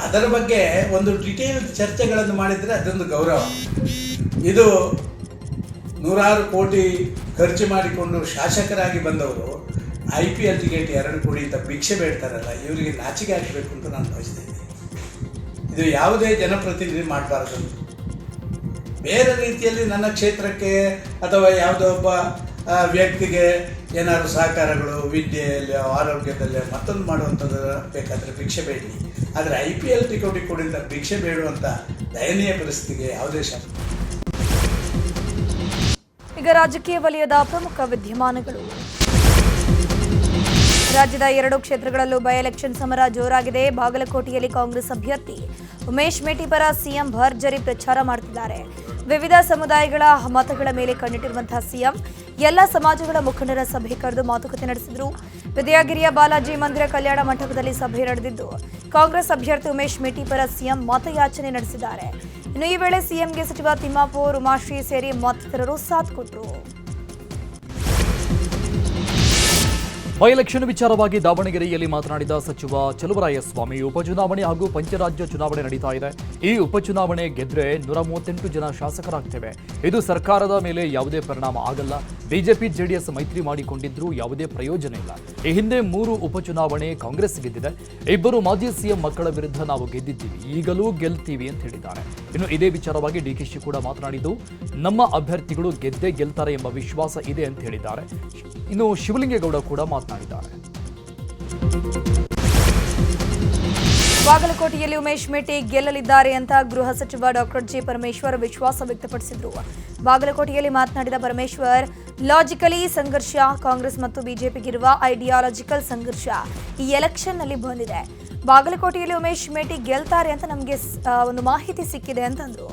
ಅದರ ಬಗ್ಗೆ ಒಂದು ಡಿಟೇಲ್ ಚರ್ಚೆಗಳನ್ನು ಮಾಡಿದರೆ ಅದೊಂದು ಗೌರವ. ಇದು 100 ಕೋಟಿ ಖರ್ಚು ಮಾಡಿಕೊಂಡು ಶಾಸಕರಾಗಿ ಬಂದವರು IPL ಟಿಕೆಟ್ 2 ಕೋಟಿ ಅಂತ ಭಿಕ್ಷೆ ಬೇಡ್ತಾರಲ್ಲ, ಇವರಿಗೆ ನಾಚಿಕೆ ಆಗಬೇಕು ಅಂತ ನಾನು ಬಯಸ್ತಾ ಇದ್ದೀನಿ. ಇದು ಯಾವುದೇ ಜನಪ್ರತಿನಿಧಿ ಮಾಡಬಾರ್ದು. ಬೇರೆ ರೀತಿಯಲ್ಲಿ ನನ್ನ ಕ್ಷೇತ್ರಕ್ಕೆ ಅಥವಾ ಯಾವುದೋ ಒಬ್ಬ ವ್ಯಕ್ತಿಗೆ ಏನಾದರೂ ಸಹಕಾರಗಳು ವಿದ್ಯೆಯಲ್ಲಿ, ಆರೋಗ್ಯದಲ್ಲಿ ಮತ್ತೊಂದು ಮಾಡುವಂಥದ್ದು ಬೇಕಾದರೆ ಭಿಕ್ಷೆ ಬೇಡಿ. ಆದರೆ IPL ಟಿಕೆಟ್ ಕೊಡಿಂದ ಭಿಕ್ಷೆ ಬೇಡುವಂಥ ದಯನೀಯ ಪರಿಸ್ಥಿತಿಗೆ ಯಾವುದೇ ಶಾಸಕ. ಈಗ ರಾಜಕೀಯ ವಲಯದ ಪ್ರಮುಖ ವಿದ್ಯಮಾನಗಳು. ರಾಜ್ಯದ 2 ಕ್ಷೇತ್ರಗಳಲ್ಲೂ ಬೈ ಎಲೆಕ್ಷನ್ ಸಮರ ಜೋರಾಗಿದೆ. ಬಾಗಲಕೋಟೆಯಲ್ಲಿ ಕಾಂಗ್ರೆಸ್ ಅಭ್ಯರ್ಥಿ ಉಮೇಶ್ ಮೇಟಿ ಪರ CM ಭರ್ಜರಿ ಪ್ರಚಾರ ಮಾಡುತ್ತಿದ್ದಾರೆ. ವಿವಿಧ ಸಮುದಾಯಗಳ ಮತಗಳ ಮೇಲೆ ಕಣ್ಣಿಟ್ಟಿರುವಂತಹ CM ಎಲ್ಲ ಸಮಾಜಗಳ ಮುಖಂಡರ ಸಭೆ ಕರೆದು ಮಾತುಕತೆ ನಡೆಸಿದರು. ವಿದ್ಯಾಗಿರಿಯ ಬಾಲಾಜಿ ಮಂದಿರ ಕಲ್ಯಾಣ ಮಂಟಪದಲ್ಲಿ ಸಭೆ ನಡೆದಿದ್ದು ಕಾಂಗ್ರೆಸ್ ಅಭ್ಯರ್ಥಿ ಉಮೇಶ್ ಮೇಟಿ ಪರ CM ಮತಯಾಚನೆ ನಡೆಸಿದ್ದಾರೆ. ಇನ್ನು ಈ ವೇಳೆ CMಗೆ ಸಚಿವ ತಿಮ್ಮಾಪುರ್, ಉಮಾಶ್ರೀ ಸೇರಿ ಮತ್ತಿತರರು ಸಾಥ್ ಕೊಟ್ಟರು. ಬೈ ಎಲೆಕ್ಷನ್ ವಿಚಾರವಾಗಿ ದಾವಣಗೆರೆಯಲ್ಲಿ ಮಾತನಾಡಿದ ಸಚಿವ ಚಲುವರಾಯಸ್ವಾಮಿ, ಉಪಚುನಾವಣೆ ಹಾಗೂ ಪಂಚರಾಜ್ಯ ಚುನಾವಣೆ ನಡೀತಾ ಇದೆ. ಈ ಉಪಚುನಾವಣೆ ಗೆದ್ರೆ 138 ಜನ ಶಾಸಕರಾಗ್ತೇವೆ. ಇದು ಸರ್ಕಾರದ ಮೇಲೆ ಯಾವುದೇ ಪರಿಣಾಮ ಆಗಲ್ಲ. ಬಿಜೆಪಿ JDS ಮೈತ್ರಿ ಮಾಡಿಕೊಂಡಿದ್ರೂ ಯಾವುದೇ ಪ್ರಯೋಜನ ಇಲ್ಲ. ಈ ಹಿಂದೆ 3 ಉಪಚುನಾವಣೆ ಕಾಂಗ್ರೆಸ್ ಗೆದ್ದಿದೆ. 2 ಮಾಜಿ CM ಮಕ್ಕಳ ವಿರುದ್ಧ ನಾವು ಗೆದ್ದಿದ್ದೀವಿ, ಈಗಲೂ ಗೆಲ್ತೀವಿ ಅಂತ ಹೇಳಿದ್ದಾರೆ. ಇನ್ನು ಇದೇ ವಿಚಾರವಾಗಿ DKಶಿ ಕೂಡ ಮಾತನಾಡಿದ್ದು, ನಮ್ಮ ಅಭ್ಯರ್ಥಿಗಳು ಗೆದ್ದೇ ಗೆಲ್ತಾರೆ ಎಂಬ ವಿಶ್ವಾಸ ಇದೆ ಅಂತ ಹೇಳಿದ್ದಾರೆ. ಇನ್ನು ಶಿವಲಿಂಗೇಗೌಡ ಕೂಡ ಮಾತನಾಡಿದ್ದಾರೆ. ಬಾಗಲಕೋಟೆಯಲ್ಲಿ ಉಮೇಶ್ ಮೇಟಿ ಗೆಲ್ಲಲಿದ್ದಾರೆ ಅಂತ ಗೃಹ ಸಚಿವ ಡಾಕ್ಟರ್ ಜಿ ಪರಮೇಶ್ವರ್ ವಿಶ್ವಾಸ ವ್ಯಕ್ತಪಡಿಸಿದರು. ಬಾಗಲಕೋಟೆಯಲ್ಲಿ ಮಾತನಾಡಿದ ಪರಮೇಶ್ವರ್, ಲಾಜಿಕಲಿ ಸಂಘರ್ಷ ಕಾಂಗ್ರೆಸ್ ಮತ್ತು ಬಿಜೆಪಿಗಿರುವ ಐಡಿಯಾಲಜಿಕಲ್ ಸಂಘರ್ಷ ಈ ಎಲೆಕ್ಷನ್ನಲ್ಲಿ ಬಂದಿದೆ. ಬಾಗಲಕೋಟೆಯಲ್ಲಿ ಉಮೇಶ್ ಮೇಟಿ ಗೆಲ್ತಾರೆ ಅಂತ ನಮಗೆ ಒಂದು ಮಾಹಿತಿ ಸಿಕ್ಕಿದೆ ಅಂತಂದ್ರು.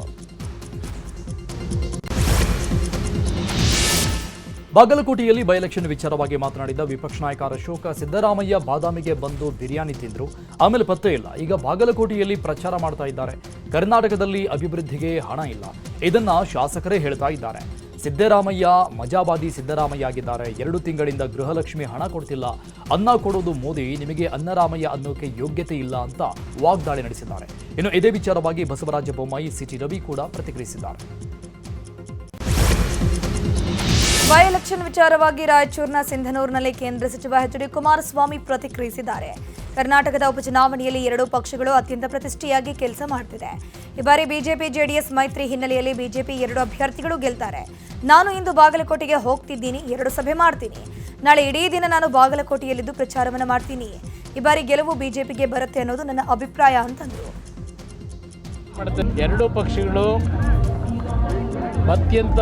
ಬಾಗಲಕೋಟೆಯಲ್ಲಿ ಬೈ ಎಲೆಕ್ಷನ್ ವಿಚಾರವಾಗಿ ಮಾತನಾಡಿದ ವಿಪಕ್ಷ ನಾಯಕ ಅಶೋಕ, ಸಿದ್ದರಾಮಯ್ಯ ಬಾದಾಮಿಗೆ ಬಂದು ಬಿರಿಯಾನಿ ತಿಂದ್ರು, ಆಮೇಲೆ ಪತ್ತೆ ಇಲ್ಲ. ಈಗ ಬಾಗಲಕೋಟೆಯಲ್ಲಿ ಪ್ರಚಾರ ಮಾಡ್ತಾ ಇದ್ದಾರೆ. ಕರ್ನಾಟಕದಲ್ಲಿ ಅಭಿವೃದ್ಧಿಗೆ ಹಣ ಇಲ್ಲ, ಇದನ್ನ ಶಾಸಕರೇ ಹೇಳ್ತಾ ಇದ್ದಾರೆ. ಸಿದ್ದರಾಮಯ್ಯ ಮಜಾಬಾದಿ ಸಿದ್ದರಾಮಯ್ಯ ಆಗಿದ್ದಾರೆ. 2 ತಿಂಗಳಿಂದ ಗೃಹಲಕ್ಷ್ಮಿ ಹಣ ಕೊಡ್ತಿಲ್ಲ. ಅನ್ನ ಕೊಡೋದು ಮೋದಿ, ನಿಮಗೆ ಅನ್ನರಾಮಯ್ಯ ಅನ್ನೋಕೆ ಯೋಗ್ಯತೆ ಇಲ್ಲ ಅಂತ ವಾಗ್ದಾಳಿ ನಡೆಸಿದ್ದಾರೆ. ಇನ್ನು ಇದೇ ವಿಚಾರವಾಗಿ ಬಸವರಾಜ ಬೊಮ್ಮಾಯಿ, CT ರವಿ ಕೂಡ ಪ್ರತಿಕ್ರಿಯಿಸಿದ್ದಾರೆ. ಬೈ ಎಲೆಕ್ಷನ್ ವಿಚಾರವಾಗಿ ರಾಯಚೂರಿನ ಸಿಂಧನೂರಿನಲ್ಲಿ ಕೇಂದ್ರ ಸಚಿವ HD ಕುಮಾರಸ್ವಾಮಿ ಪ್ರತಿಕ್ರಿಯಿಸಿದ್ದಾರೆ. ಕರ್ನಾಟಕದ ಉಪಚುನಾವಣೆಯಲ್ಲಿ 2 ಪಕ್ಷಗಳು ಅತ್ಯಂತ ಪ್ರತಿಷ್ಠೆಯಾಗಿ ಕೆಲಸ ಮಾಡ್ತಿದೆ. ಈ ಬಾರಿ ಬಿಜೆಪಿ JDS ಮೈತ್ರಿ ಹಿನ್ನೆಲೆಯಲ್ಲಿ ಬಿಜೆಪಿ 2 ಅಭ್ಯರ್ಥಿಗಳು ಗೆಲ್ತಾರೆ. ನಾನು ಇಂದು ಬಾಗಲಕೋಟೆಗೆ ಹೋಗ್ತಿದ್ದೀನಿ, 2 ಸಭೆ ಮಾಡ್ತೀನಿ. ನಾಳೆ ಇಡೀ ದಿನ ನಾನು ಬಾಗಲಕೋಟೆಯಲ್ಲಿದ್ದು ಪ್ರಚಾರವನ್ನು ಮಾಡ್ತೀನಿ. ಈ ಬಾರಿ ಗೆಲುವು ಬಿಜೆಪಿಗೆ ಬರುತ್ತೆ ಅನ್ನೋದು ನನ್ನ ಅಭಿಪ್ರಾಯ ಅಂತಂದ್ರು. 2 ಪಕ್ಷಗಳು ಅತ್ಯಂತ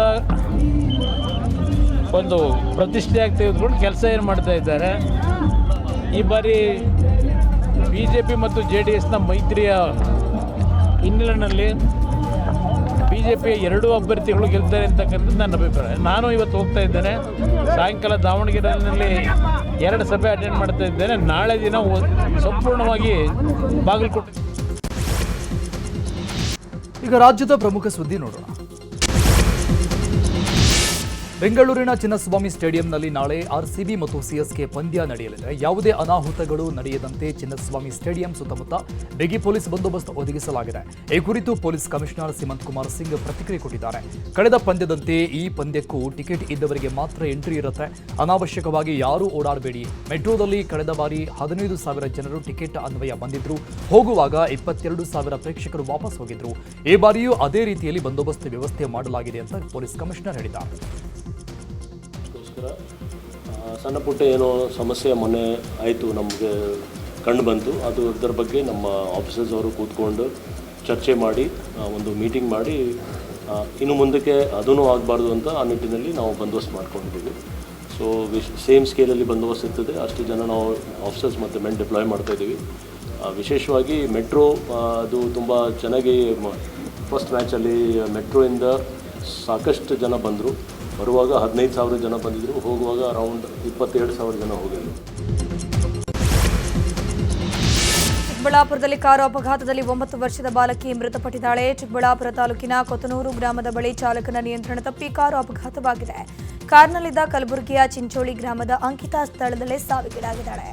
ಒಂದು ಪ್ರತಿಷ್ಠೆಯಾಗಿ ತೆಗೆದುಕೊಂಡು ಕೆಲಸ ಏನು ಮಾಡ್ತಾ ಇದ್ದಾರೆ. ಈ ಬಾರಿ BJP ಮತ್ತು JDSನ ಮೈತ್ರಿಯ ಹಿನ್ನೆಲೆಯಲ್ಲಿ BJPಯ 2 ಅಭ್ಯರ್ಥಿಗಳು ಗೆಲ್ತಾರೆ ಅಂತಕ್ಕಂಥದ್ದು ನನ್ನ ಅಭಿಪ್ರಾಯ. ನಾನು ಇವತ್ತು ಹೋಗ್ತಾ ಇದ್ದೇನೆ, ಸಾಯಂಕಾಲ ದಾವಣಗೆರೆಯಲ್ಲಿ 2 ಸಭೆ ಅಟೆಂಡ್ ಮಾಡ್ತಾ ಇದ್ದೇನೆ. ನಾಳೆ ದಿನ ಸಂಪೂರ್ಣವಾಗಿ ಬಾಗಲಕೋಟೆ. ಈಗ ರಾಜ್ಯದ ಪ್ರಮುಖ ಸುದ್ದಿ ನೋಡೋಣ. ಬೆಂಗಳೂರಿನ ಚಿನ್ನಸ್ವಾಮಿ ಸ್ಟೇಡಿಯಂನಲ್ಲಿ ನಾಳೆ ಆರ್ಸಿಬಿ ಮತ್ತು ಸಿಎಸ್ಕೆ ಪಂದ್ಯ ನಡೆಯಲಿದೆ. ಯಾವುದೇ ಅನಾಹುತಗಳು ನಡೆಯದಂತೆ ಚಿನ್ನಸ್ವಾಮಿ ಸ್ಟೇಡಿಯಂ ಸುತ್ತಮುತ್ತ ಬಿಗಿ ಪೊಲೀಸ್ ಬಂದೋಬಸ್ತ್ ಒದಗಿಸಲಾಗಿದೆ. ಈ ಕುರಿತು ಪೊಲೀಸ್ ಕಮಿಷನರ್ ಸಿಮಂತ್ ಕುಮಾರ್ ಸಿಂಗ್ ಪ್ರತಿಕ್ರಿಯೆ ಕೊಟ್ಟಿದ್ದಾರೆ. ಕಳೆದ ಪಂದ್ಯದಂತೆ ಈ ಪಂದ್ಯಕ್ಕೂ ಟಿಕೆಟ್ ಇದ್ದವರಿಗೆ ಮಾತ್ರ ಎಂಟ್ರಿ ಇರುತ್ತೆ. ಅನಾವಶ್ಯಕವಾಗಿ ಯಾರೂ ಓಡಾಡಬೇಡಿ. ಮೆಟ್ರೋದಲ್ಲಿ ಕಳೆದ ಬಾರಿ 15,000 ಜನರು ಟಿಕೆಟ್ ಅನ್ವಯ ಬಂದಿದ್ರು. ಹೋಗುವಾಗ 22,000 ಪ್ರೇಕ್ಷಕರು ವಾಪಸ್ ಹೋಗಿದ್ರು. ಈ ಬಾರಿಯೂ ಅದೇ ರೀತಿಯಲ್ಲಿ ಬಂದೋಬಸ್ತ್ ವ್ಯವಸ್ಥೆ ಮಾಡಲಾಗಿದೆ ಅಂತ ಪೊಲೀಸ್ ಕಮಿಷನರ್ ಹೇಳಿದ್ದಾರೆ. ಸಣ್ಣ ಪುಟ್ಟ ಏನೋ ಸಮಸ್ಯೆ ಮೊನ್ನೆ ಆಯಿತು, ನಮಗೆ ಕಂಡು ಬಂತು. ಅದರ ಬಗ್ಗೆ ನಮ್ಮ ಆಫೀಸರ್ಸ್ ಅವರು ಕೂತ್ಕೊಂಡು ಚರ್ಚೆ ಮಾಡಿ ಒಂದು ಮೀಟಿಂಗ್ ಮಾಡಿ ಇನ್ನು ಮುಂದಕ್ಕೆ ಅದೂ ಆಗಬಾರ್ದು ಅಂತ ಆ ನಿಟ್ಟಿನಲ್ಲಿ ನಾವು ಬಂದೋಬಸ್ತ್ ಮಾಡ್ಕೊಂಡಿದ್ದೀವಿ. ಸೊ ಸೇಮ್ ಸ್ಕೇಲಲ್ಲಿ ಬಂದೋಬಸ್ತ್ ಇರ್ತದೆ. ಅಷ್ಟು ಜನ ನಾವು ಆಫೀಸರ್ಸ್ ಮತ್ತು ಮೆನ್ ಡಿಪ್ಲಾಯ್ ಮಾಡ್ತಾಯಿದ್ದೀವಿ. ವಿಶೇಷವಾಗಿ ಮೆಟ್ರೋ ಅದು ತುಂಬ ಚೆನ್ನಾಗಿ ಫಸ್ಟ್ ಮ್ಯಾಚಲ್ಲಿ ಮೆಟ್ರೋಯಿಂದ ಸಾಕಷ್ಟು ಜನ ಬಂದರು. ಬರುವಾಗ 15,000 ಜನ ಬಂದಿದ್ದರು, ಹೋಗುವಾಗ ಅರೌಂಡ್ 22,000 ಜನ ಹೋಗಿದ್ರು. ಚಿಕ್ಕಬಳ್ಳಾಪುರದಲ್ಲಿ ಕಾರು ಅಪಘಾತದಲ್ಲಿ 9 ವರ್ಷದ ಬಾಲಕಿ ಮೃತಪಟ್ಟಿದ್ದಾಳೆ. ಚಿಕ್ಕಬಳ್ಳಾಪುರ ತಾಲೂಕಿನ ಕೊತನೂರು ಗ್ರಾಮದ ಬಳಿ ಚಾಲಕನ ನಿಯಂತ್ರಣ ತಪ್ಪಿ ಕಾರು ಅಪಘಾತವಾಗಿದೆ. ಕಾರ್ನಲ್ಲಿದ್ದ ಕಲಬುರಗಿಯ ಚಿಂಚೋಳಿ ಗ್ರಾಮದ ಅಂಕಿತಾ ಸ್ಥಳದಲ್ಲೇ ಸಾವಿಗೀಡಾಗಿದ್ದಾಳೆ.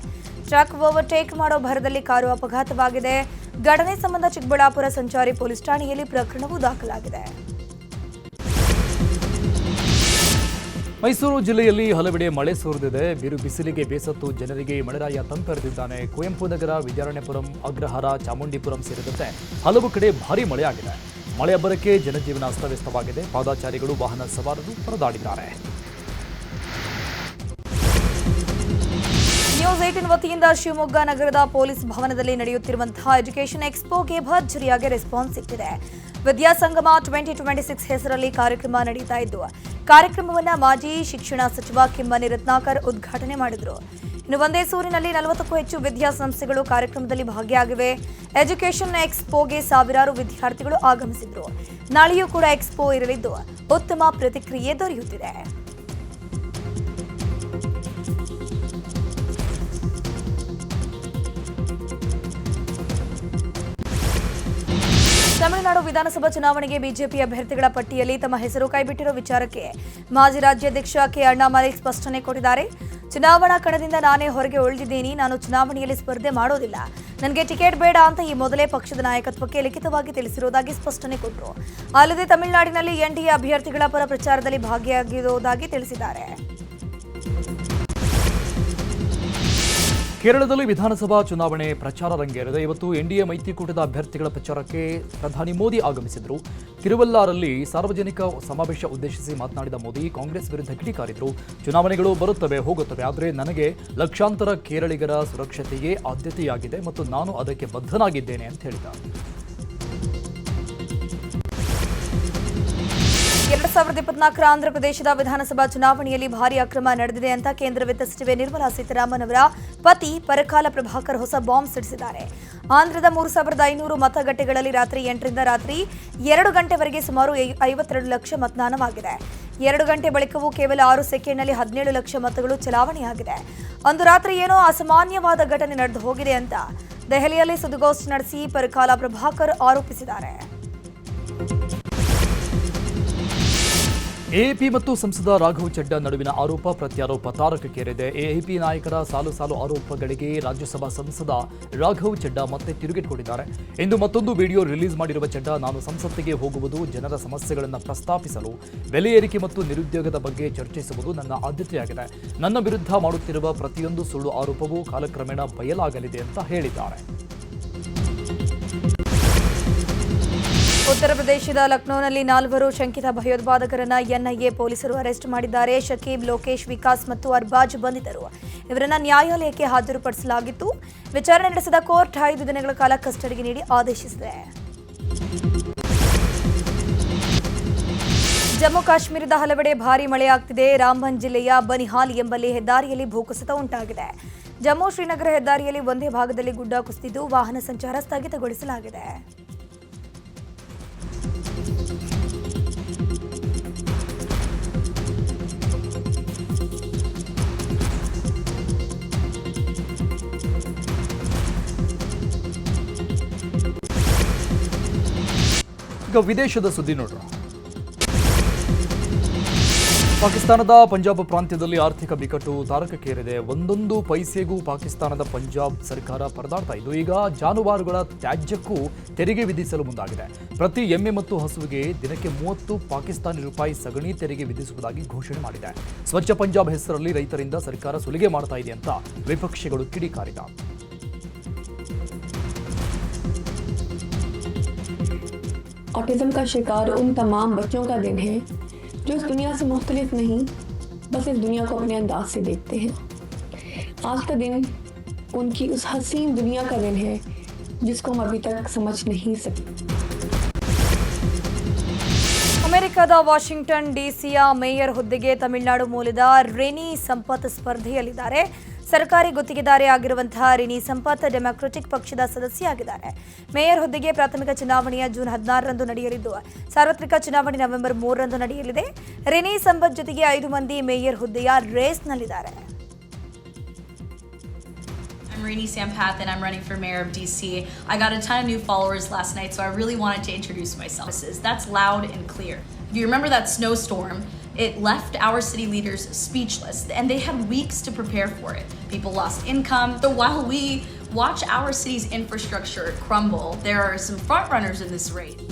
ಟ್ರಕ್ ಓವರ್ಟೇಕ್ ಮಾಡೋ ಭರದಲ್ಲಿ ಕಾರು ಅಪಘಾತವಾಗಿದೆ. ಘಟನೆ ಸಂಬಂಧ ಚಿಕ್ಕಬಳ್ಳಾಪುರ ಸಂಚಾರಿ ಪೊಲೀಸ್ ಠಾಣೆಯಲ್ಲಿ ಪ್ರಕರಣವೂ ದಾಖಲಾಗಿದೆ. ಮೈಸೂರು ಜಿಲ್ಲೆಯಲ್ಲಿ ಹಲವೆಡೆ ಮಳೆ ಸುರಿದಿದೆ. ಬಿರು ಬಿಸಿಲಿಗೆ ಬೇಸತ್ತು ಜನರಿಗೆ ಮಳೆರಾಯ ತಂಪೆರೆದಿದ್ದಾನೆ. ಕುವೆಂಪು ನಗರ, ವಿದ್ಯಾರಣ್ಯಪುರಂ, ಅಗ್ರಹಾರ, ಚಾಮುಂಡಿಪುರಂ ಸೇರಿದಂತೆ ಹಲವು ಕಡೆ ಭಾರೀ ಮಳೆಯಾಗಿದೆ. ಮಳೆ ಅಬ್ಬರಕ್ಕೆ ಜನಜೀವನ ಅಸ್ತವ್ಯಸ್ತವಾಗಿದೆ. ಪಾದಾಚಾರಿಗಳು, ವಾಹನ ಸವಾರರು ಪರದಾಡಿದ್ದಾರೆ. ನ್ಯೂಸ್ 18 ವತಿಯಿಂದ ಶಿವಮೊಗ್ಗ ನಗರದ ಪೊಲೀಸ್ ಭವನದಲ್ಲಿ ನಡೆಯುತ್ತಿರುವಂತಹ ಎಜುಕೇಷನ್ ಎಕ್ಸ್ಪೋಗೆ ಭರ್ಜರಿಯಾಗಿ ರೆಸ್ಪಾನ್ಸ್ ಸಿಗ್ತಿದೆ. ವಿದ್ಯಾಸಂಗಮ 2026 ಹೆಸರಲ್ಲಿ ಕಾರ್ಯಕ್ರಮ ನಡೀತಾ ಇದ್ದು, ಕಾರ್ಯಕ್ರಮವನ್ನು ಮಾಜಿ ಶಿಕ್ಷಣ ಸಚಿವ ಕಿಮ್ಮನೆ ರತ್ನಾಕರ್ ಉದ್ಘಾಟನೆ ಮಾಡಿದರು. ಇನ್ನು ಒಂದೇ ಸೂರಿನಲ್ಲಿ 40ಕ್ಕೂ ಹೆಚ್ಚು ವಿದ್ಯಾಸಂಸ್ಥೆಗಳು ಕಾರ್ಯಕ್ರಮದಲ್ಲಿ ಭಾಗಿಯಾಗಿವೆ. ಎಜುಕೇಷನ್ ಎಕ್ಸ್ಪೋಗೆ ಸಾವಿರಾರು ವಿದ್ಯಾರ್ಥಿಗಳು ಆಗಮಿಸಿದ್ರು. ನಾಳೆಯೂ ಕೂಡ ಎಕ್ಸ್ಪೋ ಇರಲಿದ್ದು ಉತ್ತಮ ಪ್ರತಿಕ್ರಿಯೆ ದೊರೆಯುತ್ತಿದೆ. ತಮಿಳುನಾಡು ವಿಧಾನಸಭಾ ಚುನಾವಣೆಗೆ ಬಿಜೆಪಿ ಅಭ್ಯರ್ಥಿಗಳ ಪಟ್ಟಿಯಲ್ಲಿ ತಮ್ಮ ಹೆಸರು ಕೈಬಿಟ್ಟಿರೋ ವಿಚಾರಕ್ಕೆ ಮಾಜಿ ರಾಜ್ಯಾಧ್ಯಕ್ಷ ಕೆ ಅಣ್ಣಾಮಲೈ ಸ್ಪಷ್ಟನೆ ಕೊಟ್ಟಿದ್ದಾರೆ. ಚುನಾವಣಾ ಕಣದಿಂದ ನಾನೇ ಹೊರಗೆ ಉಳಿದಿದ್ದೀನಿ. ನಾನು ಚುನಾವಣೆಯಲ್ಲಿ ಸ್ಪರ್ಧೆ ಮಾಡೋದಿಲ್ಲ. ನನಗೆ ಟಿಕೆಟ್ ಬೇಡ ಅಂತ ಈ ಮೊದಲೇ ಪಕ್ಷದ ನಾಯಕತ್ವಕ್ಕೆ ಲಿಖಿತವಾಗಿ ತಿಳಿಸಿರುವುದಾಗಿ ಸ್ಪಷ್ಟನೆ ಕೊಟ್ಟರು. ಅಲ್ಲದೆ ತಮಿಳುನಾಡಿನಲ್ಲಿ ಎನ್ಡಿಎ ಅಭ್ಯರ್ಥಿಗಳ ಪರ ಪ್ರಚಾರದಲ್ಲಿ ಭಾಗಿಯಾಗಿರುವುದಾಗಿ ತಿಳಿಸಿದ್ದಾರೆ. ಕೇರಳದಲ್ಲಿ ವಿಧಾನಸಭಾ ಚುನಾವಣೆ ಪ್ರಚಾರ ರಂಗೇರಿದೆ. ಇವತ್ತು ಎನ್ಡಿಎ ಮೈತ್ರಿಕೂಟದ ಅಭ್ಯರ್ಥಿಗಳ ಪ್ರಚಾರಕ್ಕೆ ಪ್ರಧಾನಿ ಮೋದಿ ಆಗಮಿಸಿದರು. ತಿರುವಲ್ಲಾರಲ್ಲಿ ಸಾರ್ವಜನಿಕ ಸಮಾವೇಶ ಉದ್ದೇಶಿಸಿ ಮಾತನಾಡಿದ ಮೋದಿ ಕಾಂಗ್ರೆಸ್ ವಿರುದ್ಧ ಕಿಡಿಕಾರಿದರು. ಚುನಾವಣೆಗಳು ಬರುತ್ತವೆ, ಹೋಗುತ್ತವೆ, ಆದರೆ ನನಗೆ ಲಕ್ಷಾಂತರ ಕೇರಳಿಗರ ಸುರಕ್ಷತೆಯೇ ಆದ್ಯತೆಯಾಗಿದೆ ಮತ್ತು ನಾನು ಅದಕ್ಕೆ ಬದ್ಧನಾಗಿದ್ದೇನೆ ಅಂತ ಹೇಳಿದ್ದಾರೆ. 2024 ಆಂಧ್ರಪ್ರದೇಶದ ವಿಧಾನಸಭಾ ಚುನಾವಣೆಯಲ್ಲಿ ಭಾರೀ ಅಕ್ರಮ ನಡೆದಿದೆ ಅಂತ ಕೇಂದ್ರ ವಿತ್ತ ಸಚಿವೆ ನಿರ್ಮಲಾ ಸೀತಾರಾಮನ್ ಅವರ ಪತಿ ಪರಕಾಲ ಪ್ರಭಾಕರ್ ಹೊಸ ಬಾಂಬ್ ಸಿಡಿಸಿದ್ದಾರೆ. ಆಂಧ್ರದ 3,500 ಮತಗಟ್ಟೆಗಳಲ್ಲಿ ರಾತ್ರಿ 8ರಿಂದ ರಾತ್ರಿ 2 ಗಂಟೆವರೆಗೆ ಸುಮಾರು 52 ಲಕ್ಷ ಮತದಾನವಾಗಿದೆ. 2 ಗಂಟೆ ಬಳಿಕವೂ ಕೇವಲ 6 ಸೆಕೆಂಡ್ನಲ್ಲಿ 17 ಲಕ್ಷ ಮತಗಳು ಚಲಾವಣೆಯಾಗಿದೆ. ಅಂದು ರಾತ್ರಿ ಏನೋ ಅಸಾಮಾನ್ಯವಾದ ಘಟನೆ ನಡೆದು ಹೋಗಿದೆ ಅಂತ ದೆಹಲಿಯಲ್ಲಿ ಸುದ್ದಿಗೋಷ್ಠಿ ನಡೆಸಿ ಪರಕಾಲ ಪ್ರಭಾಕರ್ ಆರೋಪಿಸಿದ್ದಾರೆ. ಎಎಪಿ ಮತ್ತು ಸಂಸದ ರಾಘವ್ ಚಡ್ಡಾ ನಡುವಿನ ಆರೋಪ ಪ್ರತ್ಯಾರೋಪ ತಾರಕಕ್ಕೇರಿದೆ. ಎಎಪಿ ನಾಯಕರ ಸಾಲು ಸಾಲು ಆರೋಪಗಳಿಗೆ ರಾಜ್ಯಸಭಾ ಸಂಸದ ರಾಘವ್ ಚಡ್ಡಾ ಮತ್ತೆ ತಿರುಗೇಟು ಕೊಟ್ಟಿದ್ದಾರೆ. ಇಂದು ಮತ್ತೊಂದು ವಿಡಿಯೋ ರಿಲೀಸ್ ಮಾಡಿರುವ ಚಡ್ಡಾ, ನಾನು ಸಂಸತ್ತಿಗೆ ಹೋಗುವುದು ಜನರ ಸಮಸ್ಯೆಗಳನ್ನು ಪ್ರಸ್ತಾಪಿಸಲು, ಬೆಲೆ ಏರಿಕೆ ಮತ್ತು ನಿರುದ್ಯೋಗದ ಬಗ್ಗೆ ಚರ್ಚಿಸುವುದು ನನ್ನ ಆದ್ಯತೆಯಾಗಿದೆ. ನನ್ನ ವಿರುದ್ಧ ಮಾಡುತ್ತಿರುವ ಪ್ರತಿಯೊಂದು ಸುಳ್ಳು ಆರೋಪವೂ ಕಾಲಕ್ರಮೇಣ ಬಯಲಾಗಲಿದೆ ಅಂತ ಹೇಳಿದ್ದಾರೆ. ಉತ್ತರ ಪ್ರದೇಶದ ಲಕ್ನೋನಲ್ಲಿ 4 ಶಂಕಿತ ಭಯೋತ್ಪಾದಕರನ್ನ ಎನ್ಐಎ ಪೊಲೀಸರು ಅರೆಸ್ಟ್ ಮಾಡಿದ್ದಾರೆ. ಶಕೀಬ್, ಲೋಕೇಶ್, ವಿಕಾಸ್ ಮತ್ತು ಅರ್ಬಾಜ್ ಬಂಧಿತರು. ಇವರನ್ನ ನ್ಯಾಯಾಲಯಕ್ಕೆ ಹಾಜರುಪಡಿಸಲಾಗಿತ್ತು. ವಿಚಾರಣೆ ನಡೆಸಿದ ಕೋರ್ಟ್ 5 ದಿನಗಳ ಕಾಲ ಕಸ್ಟಡಿಗೆ ನೀಡಿ ಆದೇಶಿಸಿದೆ. ಜಮ್ಮು ಕಾಶ್ಮೀರದ ಹಲವೆಡೆ ಭಾರೀ ಮಳೆಯಾಗ್ತಿದೆ. ರಾಂಬನ್ ಜಿಲ್ಲೆಯ ಬನಿಹಾಲ್ ಎಂಬಲ್ಲಿ ಹೆದ್ದಾರಿಯಲ್ಲಿ ಭೂಕುಸಿತ ಉಂಟಾಗಿದೆ. ಜಮ್ಮು ಶ್ರೀನಗರ ಹೆದ್ದಾರಿಯಲ್ಲಿ ಒಂದೇ ಭಾಗದಲ್ಲಿ ಗುಡ್ಡ ಕುಸಿದಿದ್ದು ವಾಹನ ಸಂಚಾರ ಸ್ಥಗಿತಗೊಳಿಸಲಾಗಿದೆ. ಈಗ ವಿದೇಶದ ಸುದ್ದಿ ನೋಡೋಣ. ಪಾಕಿಸ್ತಾನದ ಪಂಜಾಬ್ ಪ್ರಾಂತ್ಯದಲ್ಲಿ ಆರ್ಥಿಕ ಬಿಕ್ಕಟ್ಟು ತಾರಕಕ್ಕೇರಿದೆ. ಒಂದೊಂದು ಪೈಸೆಗೂ ಪಾಕಿಸ್ತಾನದ ಪಂಜಾಬ್ ಸರ್ಕಾರ ಪರದಾಡ್ತಾ ಇದ್ದು ಈಗ ಜಾನುವಾರುಗಳ ತ್ಯಾಜ್ಯಕ್ಕೂ ತೆರಿಗೆ ವಿಧಿಸಲು ಮುಂದಾಗಿದೆ. ಪ್ರತಿ ಎಮ್ಮೆ ಮತ್ತು ಹಸುವಿಗೆ ದಿನಕ್ಕೆ 30 ಪಾಕಿಸ್ತಾನಿ ರೂಪಾಯಿ ಸಗಣಿ ತೆರಿಗೆ ವಿಧಿಸುವುದಾಗಿ ಘೋಷಣೆ ಮಾಡಿದೆ. ಸ್ವಚ್ಛ ಪಂಜಾಬ್ ಹೆಸರಲ್ಲಿ ರೈತರಿಂದ ಸರ್ಕಾರ ಸುಲಿಗೆ ಮಾಡ್ತಾ ಇದೆ ಅಂತ ವಿಪಕ್ಷಗಳು ಕಿಡಿಕಾರಿದ. ऑटिज्म का शिकार उन तमाम बच्चों का दिन है जो इस दुनिया से मुख्तलिफ नहीं, बस इस दुनिया को अपने अंदाज से देखते हैं. आज का दिन उनकी उस हसीन दुनिया का दिन है जिसको हम अभी तक समझ नहीं सके. ಅಮೆರಿಕದ ವಾಷಿಂಗ್ಟನ್ ಡಿಸಿಯ ಮೇಯರ್ ಹುದ್ದೆಗೆ ತಮಿಳುನಾಡು ಮೂಲದ ರೆನಿ ಸಂಪತ್ ಸ್ಪರ್ಧೆಯಲ್ಲಿದ್ದಾರೆ. ಸರ್ಕಾರಿ ಗುತ್ತಿಗೆದಾರಿ ಆಗಿರುವಂತಹ ರಿನಿ ಸಂಪತ್ ಡೆಮಾಕ್ರೆಟಿಕ್ ಪಕ್ಷದ ಸದಸ್ಯರಾಗಿದ್ದಾರೆ. ಮೇಯರ್ ಹುದ್ದೆಗೆ ಪ್ರಾಥಮಿಕ ಚುನಾವಣೆಯ ಜೂನ್ 16ರಂದು ನಡೆಯಲಿದ್ದು ಸಾರ್ವತ್ರಿಕ ಚುನಾವಣೆ ನವೆಂಬರ್ 3ರಂದು ನಡೆಯಲಿದೆ. ರಿನಿ ಸಂಪತ್ ಜೊತೆಗೆ 5 ಮಂದಿ ಮೇಯರ್ ಹುದ್ದೆಯ ರೇಸ್ನಲ್ಲಿದ್ದಾರೆ. I'm Rini Sampath and I'm running for mayor of DC. I got a ton of new followers last night, so I really wanted to introduce myself. That's loud and clear. If you remember that snowstorm, it left our city leaders speechless, and they had weeks to prepare for it. People lost income. So while we watch our city's infrastructure crumble, there are some front runners in this race.